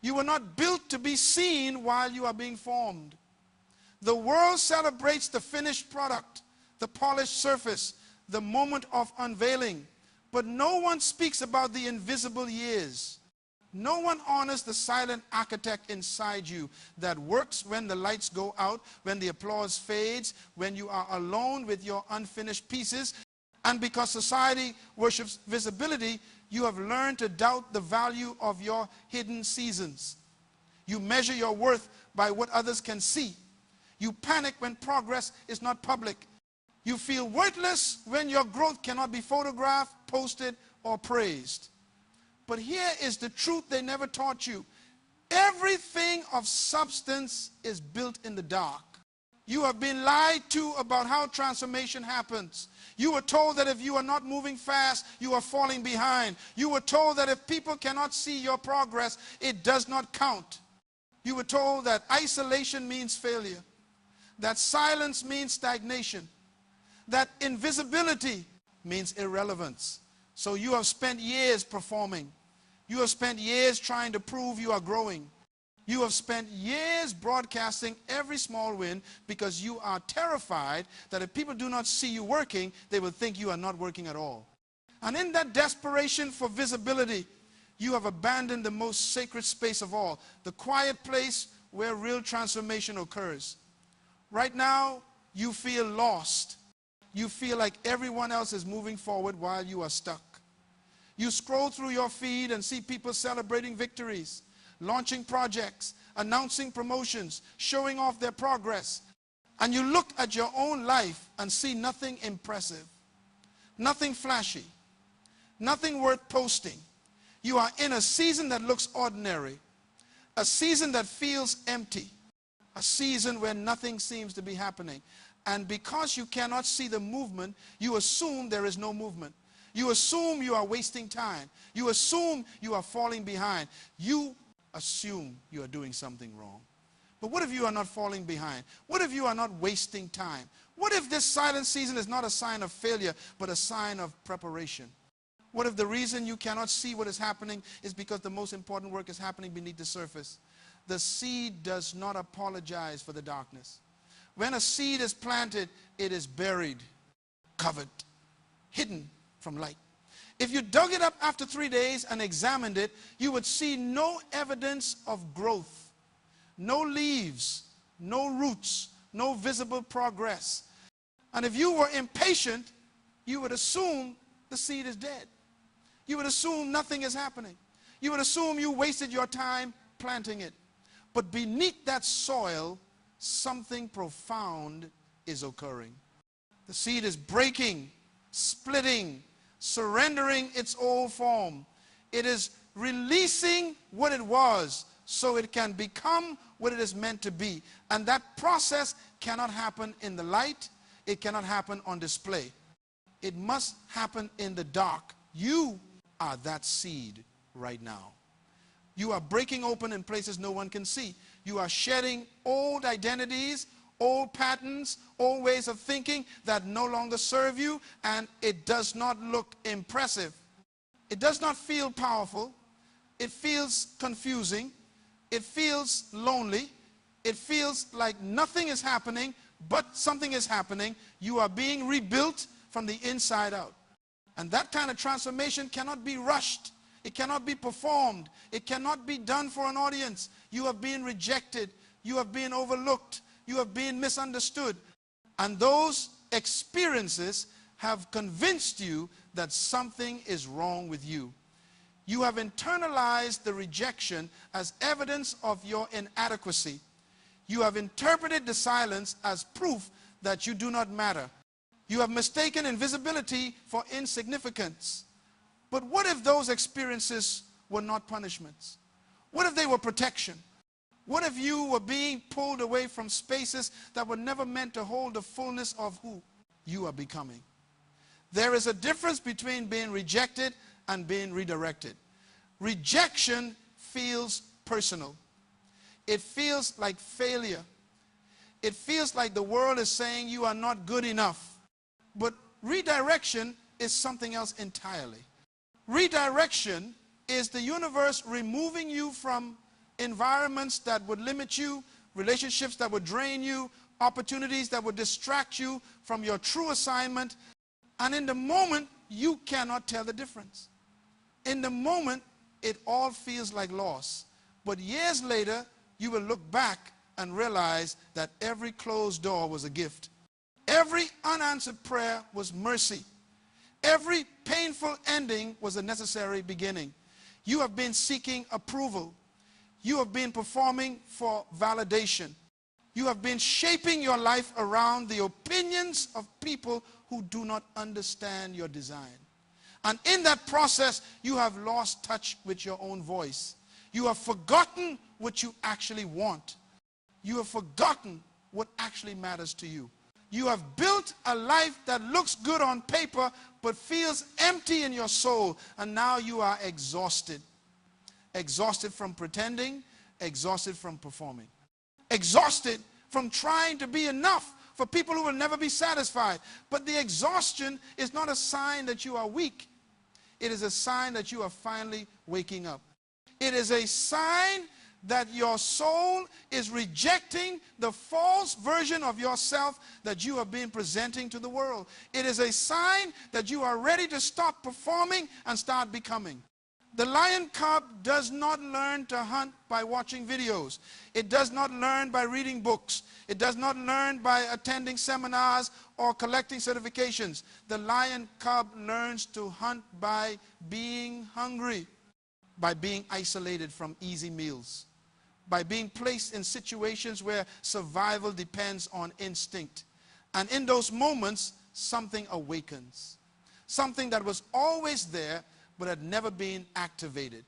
You were not built to be seen while you are being formed. The world celebrates the finished product, the polished surface, the moment of unveiling. But no one speaks about the invisible years. No one honors the silent architect inside you that works when the lights go out, when the applause fades, when you are alone with your unfinished pieces. And because society worships visibility, you have learned to doubt the value of your hidden seasons. You measure your worth by what others can see. You panic when progress is not public. You feel worthless when your growth cannot be photographed, posted, or praised. But here is the truth they never taught you. Everything of substance is built in the dark. You have been lied to about how transformation happens. You were told that if you are not moving fast, you are falling behind. You were told that if people cannot see your progress, it does not count. You were told that isolation means failure, that silence means stagnation, that invisibility means irrelevance. So you have spent years performing. You have spent years trying to prove you are growing. You have spent years broadcasting every small win because you are terrified that if people do not see you working, they will think you are not working at all. And in that desperation for visibility, you have abandoned the most sacred space of all, the quiet place where real transformation occurs. Right now, you feel lost. You feel like everyone else is moving forward while you are stuck. You scroll through your feed and see people celebrating victories, launching projects, announcing promotions, showing off their progress. And you look at your own life and see nothing impressive, nothing flashy, nothing worth posting. You are in a season that looks ordinary, a season that feels empty, a season where nothing seems to be happening. And because you cannot see the movement, you assume there is no movement. You assume you are wasting time. You assume you are falling behind. You assume you are doing something wrong. But what if you are not falling behind? What if you are not wasting time? What if this silent season is not a sign of failure, but a sign of preparation? What if the reason you cannot see what is happening is because the most important work is happening beneath the surface? The seed does not apologize for the darkness. When a seed is planted, it is buried, covered, hidden from light. If you dug it up after 3 days and examined it, you would see no evidence of growth, no leaves, no roots, no visible progress. And if you were impatient, you would assume the seed is dead. You would assume nothing is happening. You would assume you wasted your time planting it. But beneath that soil, something profound is occurring. The seed is breaking, splitting, surrendering its old form. It is releasing what it was so it can become what it is meant to be. And that process cannot happen in the light. It cannot happen on display. It must happen in the dark. You are that seed right now. You are breaking open in places no one can see. You are shedding old identities, old patterns, old ways of thinking that no longer serve you, and it does not look impressive. It does not feel powerful. It feels confusing. It feels lonely. It feels like nothing is happening, but something is happening. You are being rebuilt from the inside out. And that kind of transformation cannot be rushed. It cannot be performed. It cannot be done for an audience. You have been rejected. You have been overlooked. You have been misunderstood. And those experiences have convinced you that something is wrong with you. You have internalized the rejection as evidence of your inadequacy. You have interpreted the silence as proof that you do not matter. You have mistaken invisibility for insignificance. But what if those experiences were not punishments? What if they were protection? What if you were being pulled away from spaces that were never meant to hold the fullness of who you are becoming? There is a difference between being rejected and being redirected. Rejection feels personal. It feels like failure. It feels like the world is saying you are not good enough. But redirection is something else entirely. Redirection is the universe removing you from environments that would limit you, relationships that would drain you, opportunities that would distract you from your true assignment. And in the moment, you cannot tell the difference. In the moment, it all feels like loss. But years later, you will look back and realize that every closed door was a gift. Every unanswered prayer was mercy. Every painful ending was a necessary beginning. You have been seeking approval. You have been performing for validation. You have been shaping your life around the opinions of people who do not understand your design. And in that process, you have lost touch with your own voice. You have forgotten what you actually want. You have forgotten what actually matters to you. You have built a life that looks good on paper but feels empty in your soul, and now you are exhausted. Exhausted from pretending, exhausted from performing. Exhausted from trying to be enough for people who will never be satisfied. But the exhaustion is not a sign that you are weak. It is a sign that you are finally waking up. It is a sign that your soul is rejecting the false version of yourself that you have been presenting to the world. It is a sign that you are ready to stop performing and start becoming. The lion cub does not learn to hunt by watching videos. It does not learn by reading books. It does not learn by attending seminars or collecting certifications. The lion cub learns to hunt by being hungry, by being isolated from easy meals, by being placed in situations where survival depends on instinct. And in those moments, something awakens. Something that was always there but had never been activated.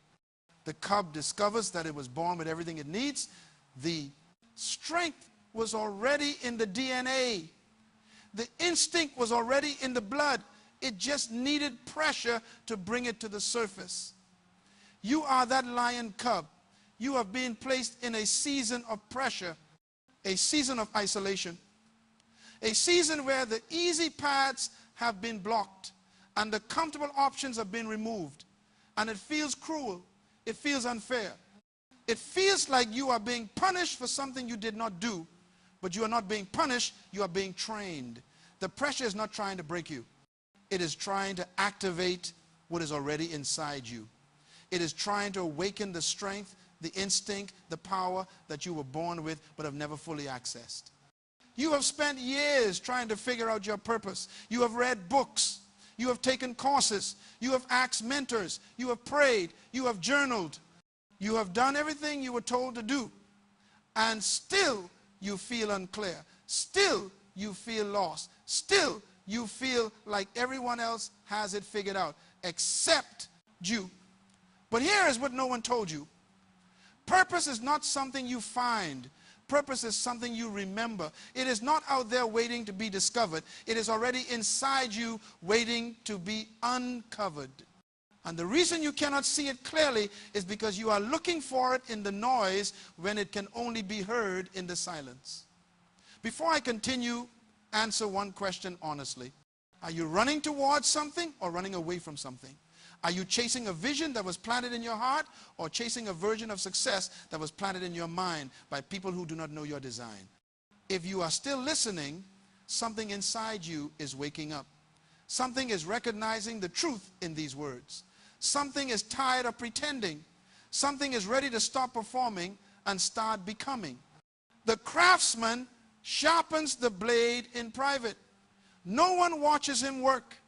The cub discovers that it was born with everything it needs. The strength was already in the DNA. The instinct was already in the blood. It just needed pressure to bring it to the surface. You are that lion cub. You have been placed in a season of pressure, a season of isolation, a season where the easy paths have been blocked and the comfortable options have been removed. And it feels cruel. It feels unfair. It feels like you are being punished for something you did not do. But you are not being punished, you are being trained. The pressure is not trying to break you. It is trying to activate what is already inside you. It is trying to awaken the strength, the instinct, the power that you were born with but have never fully accessed. You have spent years trying to figure out your purpose. You have read books. You have taken courses. You have asked mentors. You have prayed. You have journaled. You have done everything you were told to do. And still you feel unclear. Still you feel lost. Still you feel like everyone else has it figured out except you. But here is what no one told you. Purpose is not something you find. Purpose is something you remember. It is not out there waiting to be discovered. It is already inside you waiting to be uncovered. And the reason you cannot see it clearly is because you are looking for it in the noise when it can only be heard in the silence. Before I continue, answer one question honestly. Are you running towards something or running away from something? Are you chasing a vision that was planted in your heart or chasing a version of success that was planted in your mind by people who do not know your design? If you are still listening, something inside you is waking up. Something is recognizing the truth in these words. Something is tired of pretending. Something is ready to stop performing and start becoming. The craftsman sharpens the blade in private. No one watches him work.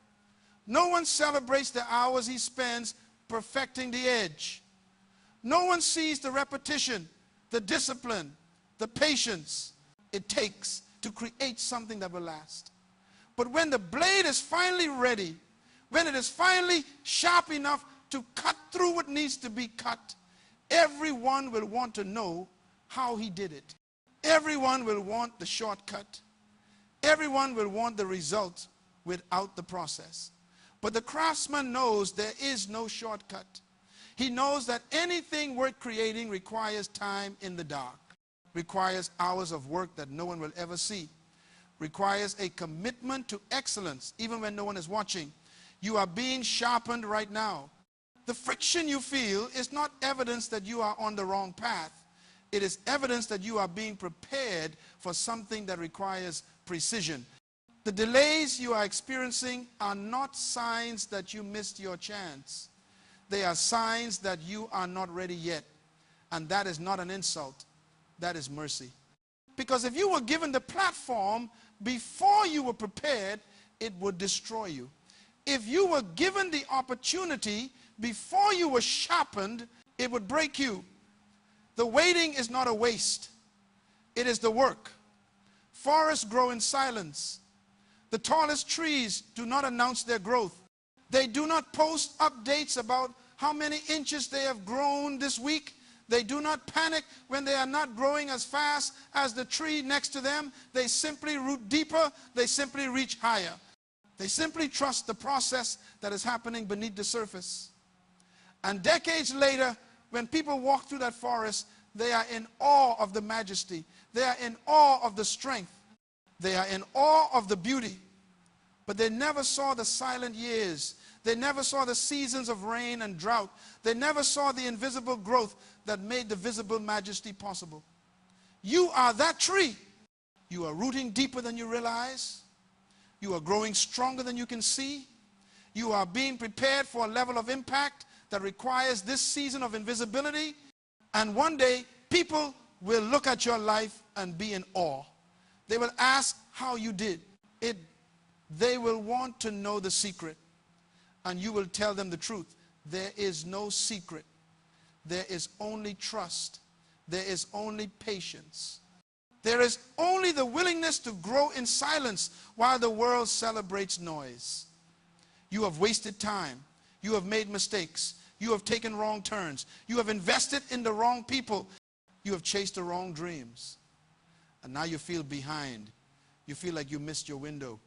No one celebrates the hours he spends perfecting the edge. No one sees the repetition, the discipline, the patience it takes to create something that will last. But when the blade is finally ready, when it is finally sharp enough to cut through what needs to be cut, everyone will want to know how he did it. Everyone will want the shortcut. Everyone will want the result without the process. But the craftsman knows there is no shortcut. He knows that anything worth creating requires time in the dark, requires hours of work that no one will ever see, requires a commitment to excellence even when no one is watching. You are being sharpened right now. The friction you feel is not evidence that you are on the wrong path. It is evidence that you are being prepared for something that requires precision. The delays you are experiencing are not signs that you missed your chance. They are signs that you are not ready yet. And that is not an insult. That is mercy. Because if you were given the platform before you were prepared, it would destroy you. If you were given the opportunity before you were sharpened, it would break you. The waiting is not a waste. It is the work. Forests grow in silence. The tallest trees do not announce their growth. They do not post updates about how many inches they have grown this week. They do not panic when they are not growing as fast as the tree next to them. They simply root deeper. They simply reach higher. They simply trust the process that is happening beneath the surface. And decades later, when people walk through that forest, they are in awe of the majesty. They are in awe of the strength. They are in awe of the beauty. But they never saw the silent years. They never saw the seasons of rain and drought. They never saw the invisible growth that made the visible majesty possible. You are that tree. You are rooting deeper than you realize. You are growing stronger than you can see. You are being prepared for a level of impact that requires this season of invisibility. And one day, people will look at your life and be in awe. They will ask how you did it. They will want to know the secret. And you will tell them the truth. There is no secret. There is only trust. There is only patience. There is only the willingness to grow in silence while the world celebrates noise. You have wasted time. You have made mistakes. You have taken wrong turns. You have invested in the wrong people. You have chased the wrong dreams. And now you feel behind. You feel like you missed your window.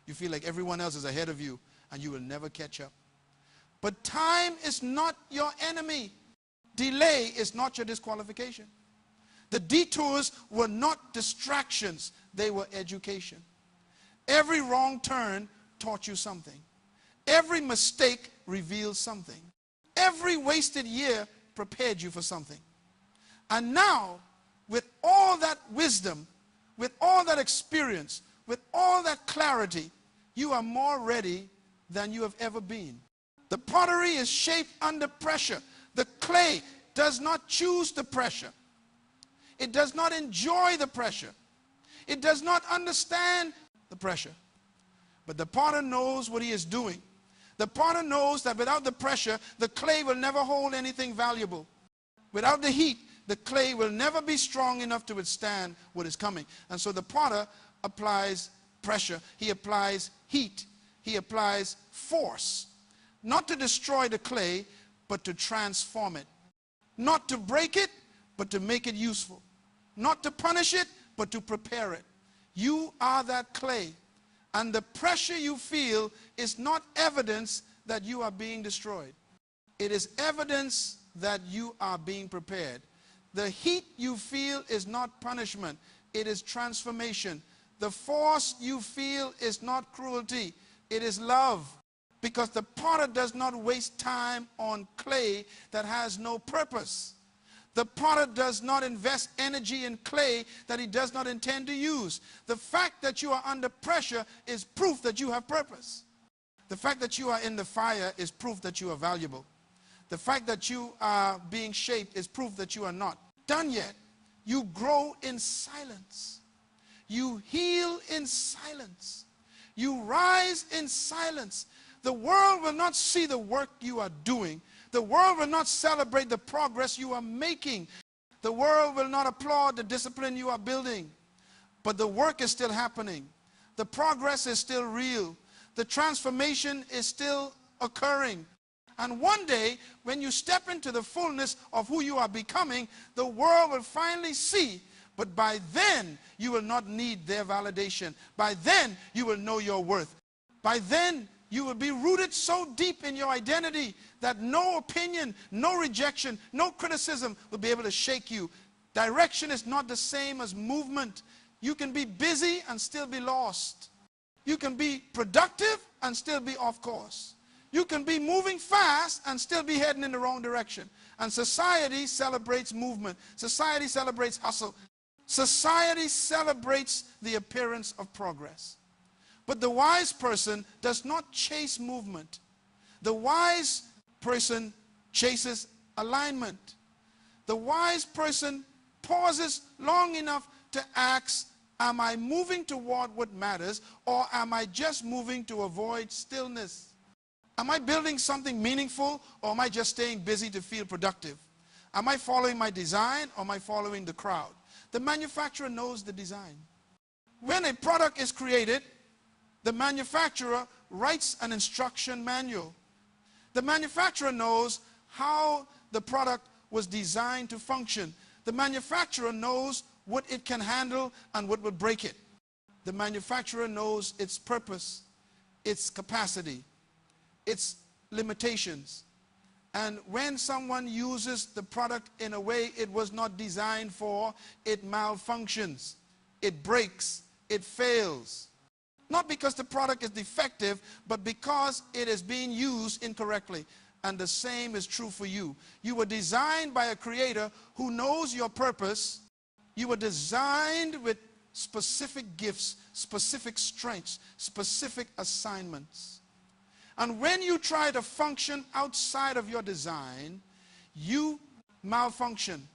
You feel like everyone else is ahead of you and you will never catch up. But time is not your enemy. Delay is not your disqualification. The detours were not distractions. They were education. Every wrong turn taught you something. Every mistake revealed something. Every wasted year prepared you for something. And now, with all that wisdom, with all that experience, with all that clarity, you are more ready than you have ever been. The pottery is shaped under pressure. The clay does not choose the pressure. It does not enjoy the pressure. It does not understand the pressure. But the potter knows what he is doing. The potter knows that without the pressure, the clay will never hold anything valuable. Without the heat, the clay will never be strong enough to withstand what is coming. And so the potter applies pressure. He applies heat. He applies force. Not to destroy the clay, but to transform it. Not to break it, but to make it useful. Not to punish it, but to prepare it. You are that clay. And the pressure you feel is not evidence that you are being destroyed. It is evidence that you are being prepared. The heat you feel is not punishment. It is transformation. The force you feel is not cruelty. It is love. Because the potter does not waste time on clay that has no purpose. The potter does not invest energy in clay that he does not intend to use. The fact that you are under pressure is proof that you have purpose. The fact that you are in the fire is proof that you are valuable. The fact that you are being shaped is proof that you are not done yet. You grow in silence. You heal in silence. You rise in silence. The world will not see the work you are doing. The world will not celebrate the progress you are making. The world will not applaud the discipline you are building. But the work is still happening. The progress is still real. The transformation is still occurring. And one day, when you step into the fullness of who you are becoming, the world will finally see. But by then, you will not need their validation. By then, you will know your worth. By then, you will be rooted so deep in your identity that no opinion, no rejection, no criticism will be able to shake you. Direction is not the same as movement. You can be busy and still be lost. You can be productive and still be off course. You can be moving fast and still be heading in the wrong direction. And society celebrates movement. Society celebrates hustle. Society celebrates the appearance of progress. But the wise person does not chase movement. The wise person chases alignment. The wise person pauses long enough to ask, am I moving toward what matters, or am I just moving to avoid stillness? Am I building something meaningful, or am I just staying busy to feel productive? Am I following my design, or am I following the crowd? The manufacturer knows the design. When a product is created, the manufacturer writes an instruction manual. The manufacturer knows how the product was designed to function. The manufacturer knows what it can handle and what will break it. The manufacturer knows its purpose, its capacity, its limitations. And when someone uses the product in a way it was not designed for, it malfunctions, it breaks, it fails. Not because the product is defective, but because it is being used incorrectly. And the same is true for you. You were designed by a creator who knows your purpose. You were designed with specific gifts, specific strengths, specific assignments. And when you try to function outside of your design, you malfunction.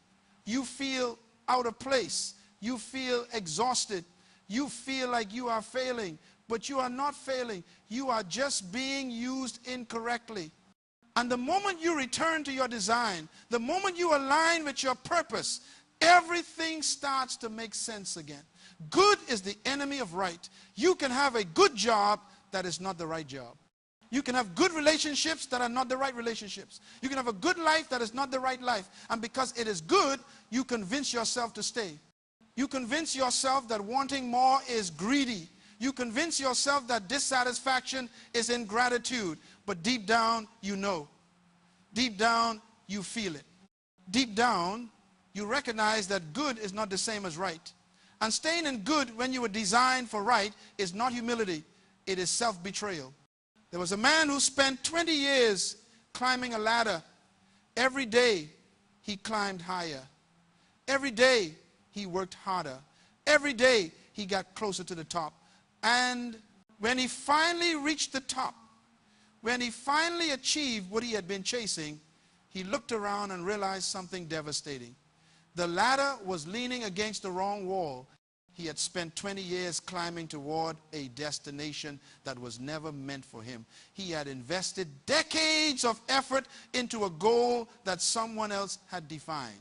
You feel out of place. You feel exhausted. You feel like you are failing. But you are not failing. You are just being used incorrectly. And the moment you return to your design, the moment you align with your purpose, everything starts to make sense again. Good is the enemy of right. You can have a good job that is not the right job. You can have good relationships that are not the right relationships. You can have a good life that is not the right life. And because it is good, you convince yourself to stay. You convince yourself that wanting more is greedy. You convince yourself that dissatisfaction is ingratitude. But deep down, you know. Deep down, you feel it. Deep down, you recognize that good is not the same as right. And staying in good when you were designed for right is not humility. It is self-betrayal. There was a man who spent 20 years climbing a ladder. Every day, he climbed higher. Every day, he worked harder. Every day, he got closer to the top. And when he finally reached the top, when he finally achieved what he had been chasing, he looked around and realized something devastating. The ladder was leaning against the wrong wall. He had spent 20 years climbing toward a destination that was never meant for him. He had invested decades of effort into a goal that someone else had defined.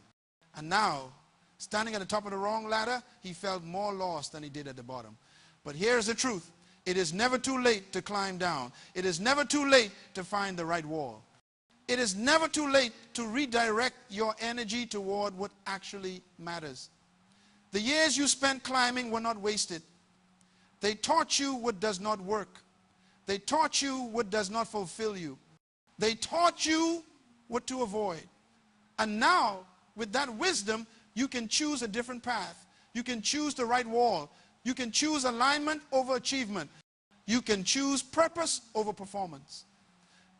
And now, standing at the top of the wrong ladder, he felt more lost than he did at the bottom. But here's the truth. It is never too late to climb down. It is never too late to find the right wall. It is never too late to redirect your energy toward what actually matters. The years you spent climbing were not wasted. They taught you what does not work. They taught you what does not fulfill you. They taught you what to avoid. And now, with that wisdom, you can choose a different path. You can choose the right wall. You can choose alignment over achievement. You can choose purpose over performance.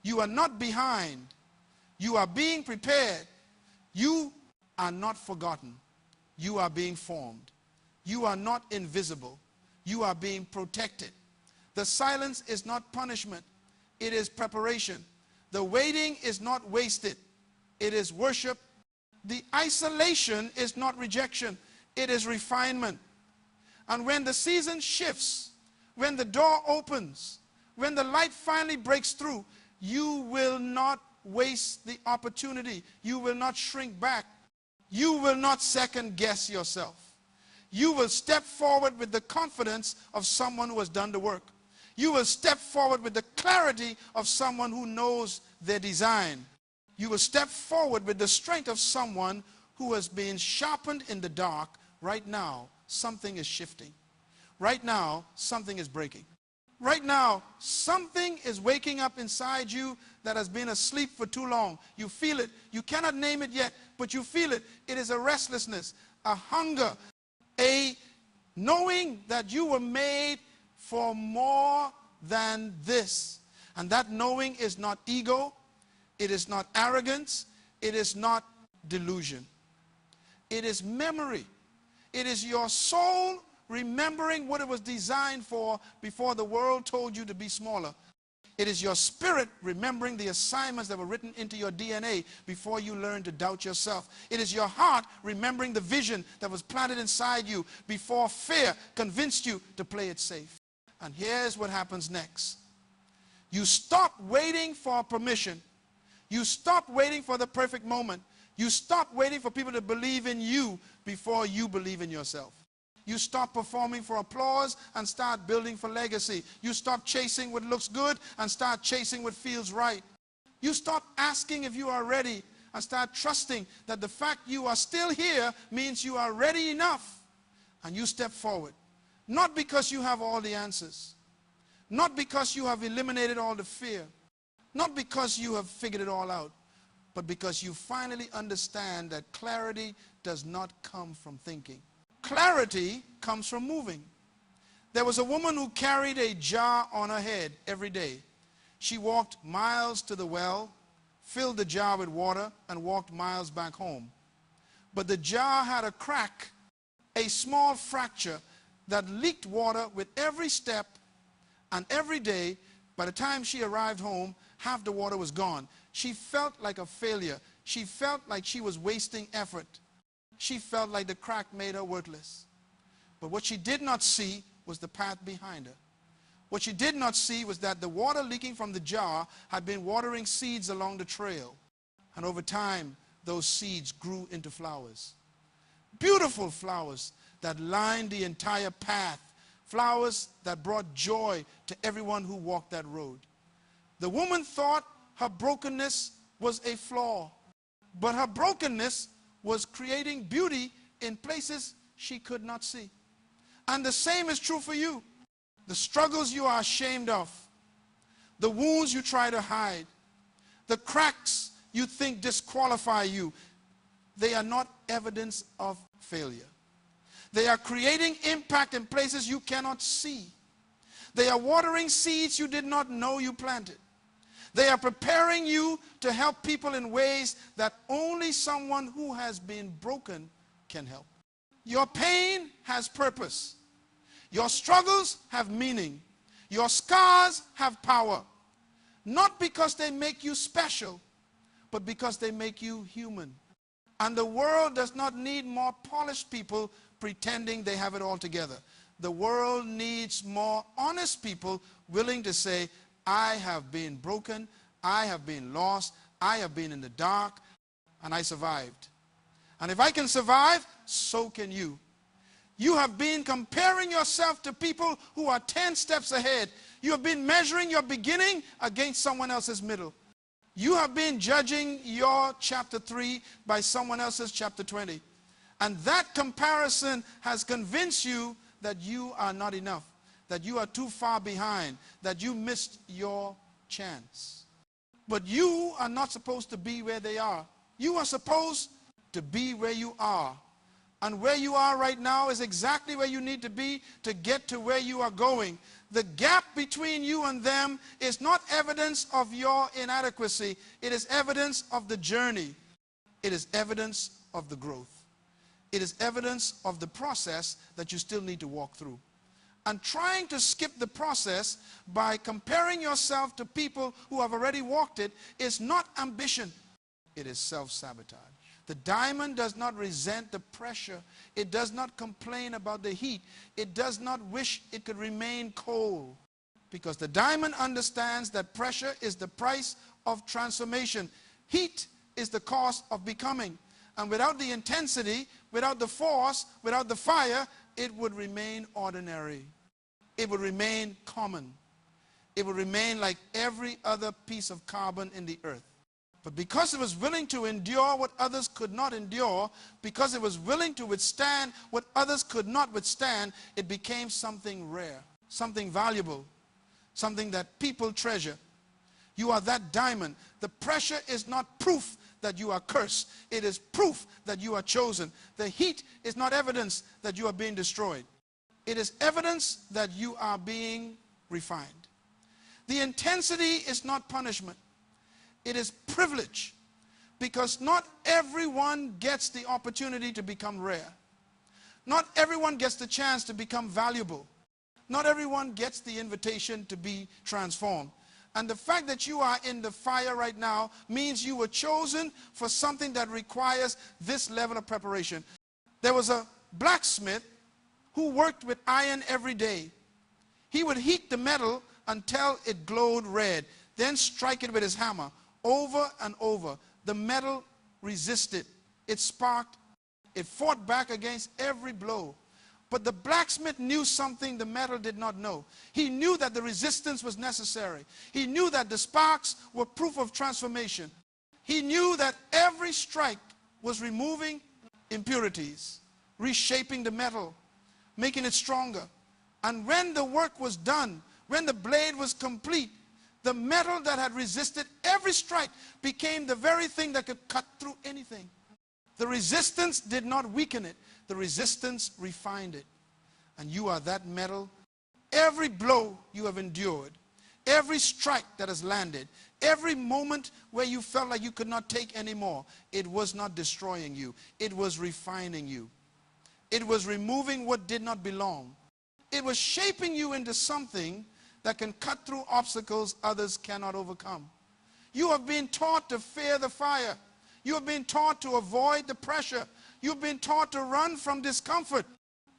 You are not behind. You are being prepared. You are not forgotten. You are being formed. You are not invisible. You are being protected. The silence is not punishment. It is preparation. The waiting is not wasted. It is worship. The isolation is not rejection. It is refinement. And when the season shifts, when the door opens, when the light finally breaks through, you will not waste the opportunity. You will not shrink back. You will not second guess yourself. You will step forward with the confidence of someone who has done the work. You will step forward with the clarity of someone who knows their design. You will step forward with the strength of someone who has been sharpened in the dark. Right now, something is shifting. Right now, something is breaking. Right now, something is waking up inside you that has been asleep for too long. You feel it. You cannot name it yet, but you feel it. It is a restlessness, a hunger, a knowing that you were made for more than this. And that knowing is not ego, it is not arrogance, it is not delusion. It is memory. It is your soul remembering what it was designed for before the world told you to be smaller. It is your spirit remembering the assignments that were written into your DNA before you learned to doubt yourself. It is your heart remembering the vision that was planted inside you before fear convinced you to play it safe. And here's what happens next. You stop waiting for permission. You stop waiting for the perfect moment. You stop waiting for people to believe in you before you believe in yourself. You stop performing for applause and start building for legacy. You stop chasing what looks good and start chasing what feels right. You stop asking if you are ready and start trusting that the fact you are still here means you are ready enough. And you step forward. Not because you have all the answers. Not because you have eliminated all the fear. Not because you have figured it all out. But because you finally understand that clarity does not come from thinking. Clarity comes from moving. There was a woman who carried a jar on her head every day. She walked miles to the well, filled the jar with water, and walked miles back home. But the jar had a crack, a small fracture that leaked water with every step, and every day, by the time she arrived home, half the water was gone. She felt like a failure. She felt like she was wasting effort. She felt like the crack made her worthless. But what she did not see was the path behind her. What she did not see was that the water leaking from the jar had been watering seeds along the trail. And over time, those seeds grew into flowers. Beautiful flowers that lined the entire path. Flowers that brought joy to everyone who walked that road. The woman thought her brokenness was a flaw. But her brokenness was creating beauty in places she could not see. And the same is true for you. The struggles you are ashamed of, the wounds you try to hide, the cracks you think disqualify you, they are not evidence of failure. They are creating impact in places you cannot see. They are watering seeds you did not know you planted. They are preparing you to help people in ways that only someone who has been broken can help. Your pain has purpose. Your struggles have meaning. Your scars have power. Not because they make you special, but because they make you human. And the world does not need more polished people pretending they have it all together. The world needs more honest people willing to say, I have been broken, I have been lost, I have been in the dark, and I survived. And if I can survive, so can you. You have been comparing yourself to people who are 10 steps ahead. You have been measuring your beginning against someone else's middle. You have been judging your chapter 3 by someone else's chapter 20. And that comparison has convinced you that you are not enough, that you are too far behind, that you missed your chance. But you are not supposed to be where they are. You are supposed to be where you are. And where you are right now is exactly where you need to be to get to where you are going. The gap between you and them is not evidence of your inadequacy. It is evidence of the journey. It is evidence of the growth. It is evidence of the process that you still need to walk through. And trying to skip the process by comparing yourself to people who have already walked it is not ambition. It is self-sabotage. The diamond does not resent the pressure. It does not complain about the heat. It does not wish it could remain cold. Because the diamond understands that pressure is the price of transformation. Heat is the cost of becoming. And without the intensity, without the force, without the fire, it would remain ordinary. It would remain common. It would remain like every other piece of carbon in the earth. But because it was willing to endure what others could not endure, because it was willing to withstand what others could not withstand, it became something rare, something valuable, something that people treasure. You are that diamond. The pressure is not proof that you are cursed. It is proof that you are chosen. The heat is not evidence that you are being destroyed. It is evidence that you are being refined. The intensity is not punishment. It is privilege, because not everyone gets the opportunity to become rare. Not everyone gets the chance to become valuable. Not everyone gets the invitation to be transformed. And the fact that you are in the fire right now means you were chosen for something that requires this level of preparation. There was a blacksmith who worked with iron every day. He would heat the metal until it glowed red, then strike it with his hammer over and over. The metal resisted. It sparked. It fought back against every blow. But the blacksmith knew something the metal did not know. He knew that the resistance was necessary. He knew that the sparks were proof of transformation. He knew that every strike was removing impurities, reshaping the metal, making it stronger. And when the work was done, when the blade was complete, the metal that had resisted every strike became the very thing that could cut through anything. The resistance did not weaken it. The resistance refined it. And you are that metal. Every blow you have endured, every strike that has landed, every moment where you felt like you could not take anymore, it was not destroying you. It was refining you. It was removing what did not belong. It was shaping you into something that can cut through obstacles others cannot overcome. You have been taught to fear the fire. You have been taught to avoid the pressure. You've been taught to run from discomfort.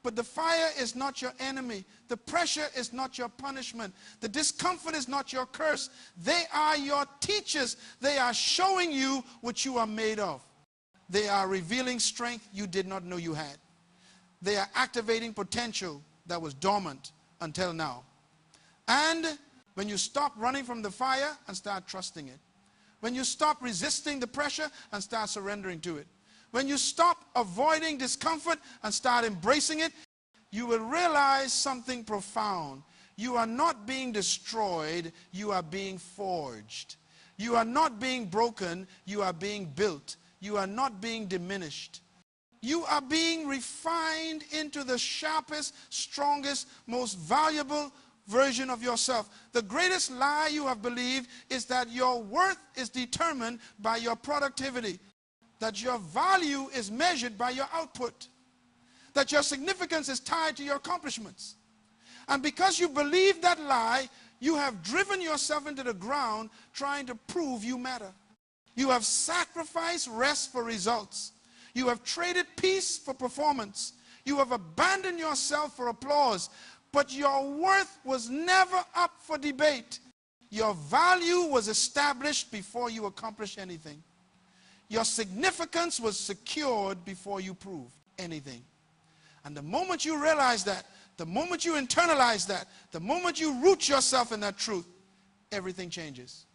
But the fire is not your enemy. The pressure is not your punishment. The discomfort is not your curse. They are your teachers. They are showing you what you are made of. They are revealing strength you did not know you had. They are activating potential that was dormant until now. And when you stop running from the fire and start trusting it, when you stop resisting the pressure and start surrendering to it, when you stop avoiding discomfort and start embracing it, you will realize something profound. You are not being destroyed, you are being forged. You are not being broken, you are being built. You are not being diminished. You are being refined into the sharpest, strongest, most valuable version of yourself. The greatest lie you have believed is that your worth is determined by your productivity, that your value is measured by your output, that your significance is tied to your accomplishments. And because you believe that lie, you have driven yourself into the ground trying to prove you matter. You have sacrificed rest for results. You have traded peace for performance. You have abandoned yourself for applause. But your worth was never up for debate. Your value was established before you accomplished anything. Your significance was secured before you proved anything. And the moment you realize that, the moment you internalize that, the moment you root yourself in that truth, everything changes.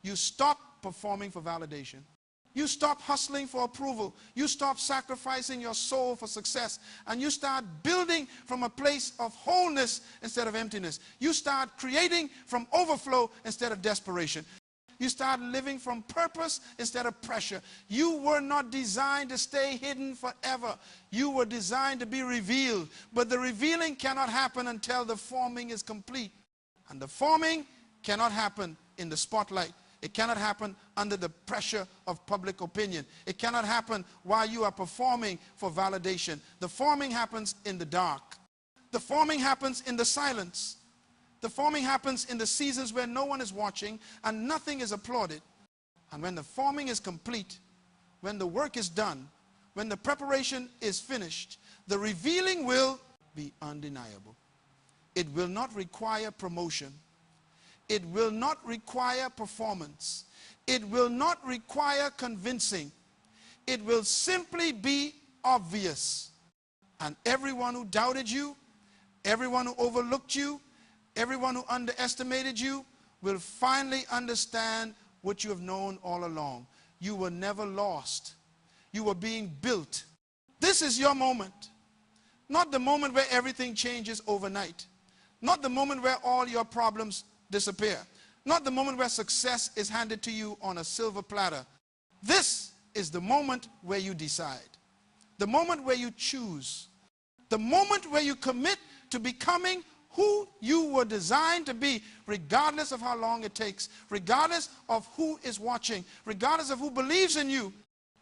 You stop performing for validation. You stop hustling for approval. You stop sacrificing your soul for success. And you start building from a place of wholeness instead of emptiness. You start creating from overflow instead of desperation. You start living from purpose instead of pressure. You were not designed to stay hidden forever. You were designed to be revealed. But the revealing cannot happen until the forming is complete. And the forming cannot happen in the spotlight. It cannot happen under the pressure of public opinion. It cannot happen while you are performing for validation. The forming happens in the dark. The forming happens in the silence. The forming happens in the seasons where no one is watching and nothing is applauded. And when the forming is complete, when the work is done, when the preparation is finished, the revealing will be undeniable. It will not require promotion. It will not require performance. It will not require convincing. It will simply be obvious. And everyone who doubted you, everyone who overlooked you, everyone who underestimated you will finally understand what you have known all along. You were never lost. You were being built. This is your moment. Not the moment where everything changes overnight. Not the moment where all your problems disappear. Not the moment where success is handed to you on a silver platter. This is the moment where you decide. The moment where you choose. The moment where you commit to becoming who you were designed to be, regardless of how long it takes, regardless of who is watching, regardless of who believes in you.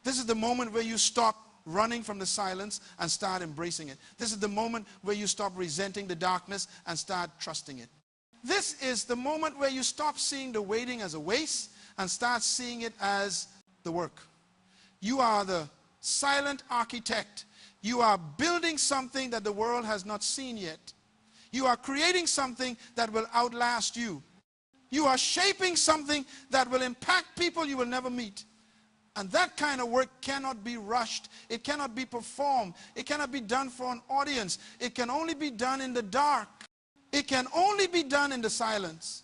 This is the moment where you stop running from the silence and start embracing it. This is the moment where you stop resenting the darkness and start trusting it. This is the moment where you stop seeing the waiting as a waste and start seeing it as the work. You are the silent architect. You are building something that the world has not seen yet. You are creating something that will outlast you. You are shaping something that will impact people you will never meet. And that kind of work cannot be rushed. It cannot be performed. It cannot be done for an audience. It can only be done in the dark. It can only be done in the silence.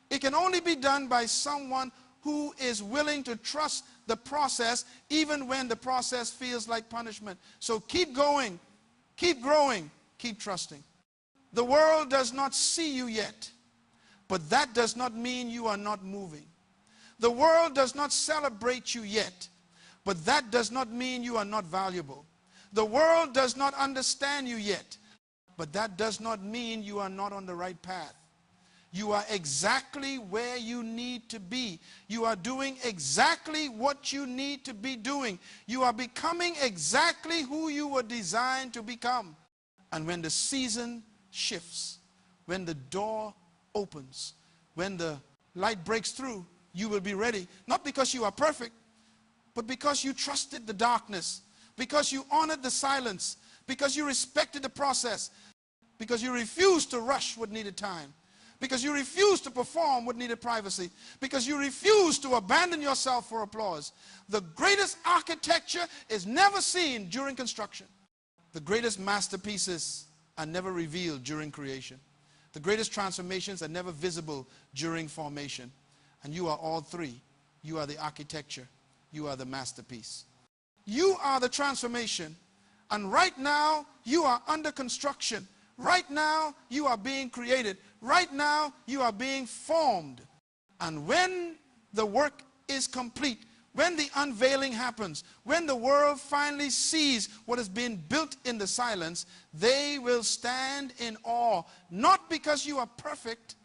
It can only be done by someone who is willing to trust the process, even when the process feels like punishment. So keep going, keep growing, keep trusting. The world does not see you yet, but that does not mean you are not moving. The world does not celebrate you yet, but that does not mean you are not valuable. The world does not understand you yet, but that does not mean you are not on the right path. You are exactly where you need to be. You are doing exactly what you need to be doing. You are becoming exactly who you were designed to become. And when the season shifts, when the door opens, when the light breaks through, you will be ready. Not because you are perfect, but because you trusted the darkness, because you honored the silence, because you respected the process, because you refused to rush what needed time, because you refused to perform what needed privacy, because you refused to abandon yourself for applause. The greatest architecture is never seen during construction. The greatest masterpieces are never revealed during creation. The greatest transformations are never visible during formation. And you are all three. You are the architecture. You are the masterpiece. You are the transformation. And right now, you are under construction. Right now, you are being created. Right now, you are being formed. And when the work is complete, when the unveiling happens, when the world finally sees what has been built in the silence, they will stand in awe, not because you are perfect,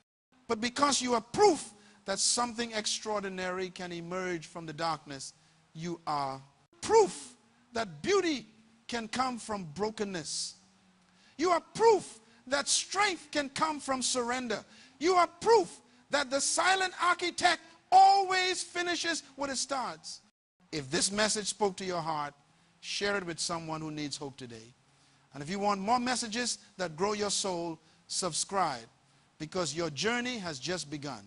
but because you are proof that something extraordinary can emerge from the darkness. You are proof that beauty can come from brokenness. You are proof that strength can come from surrender. You are proof that the silent architect always finishes what it starts. If this message spoke to your heart, share it with someone who needs hope today. And if you want more messages that grow your soul, subscribe, because your journey has just begun.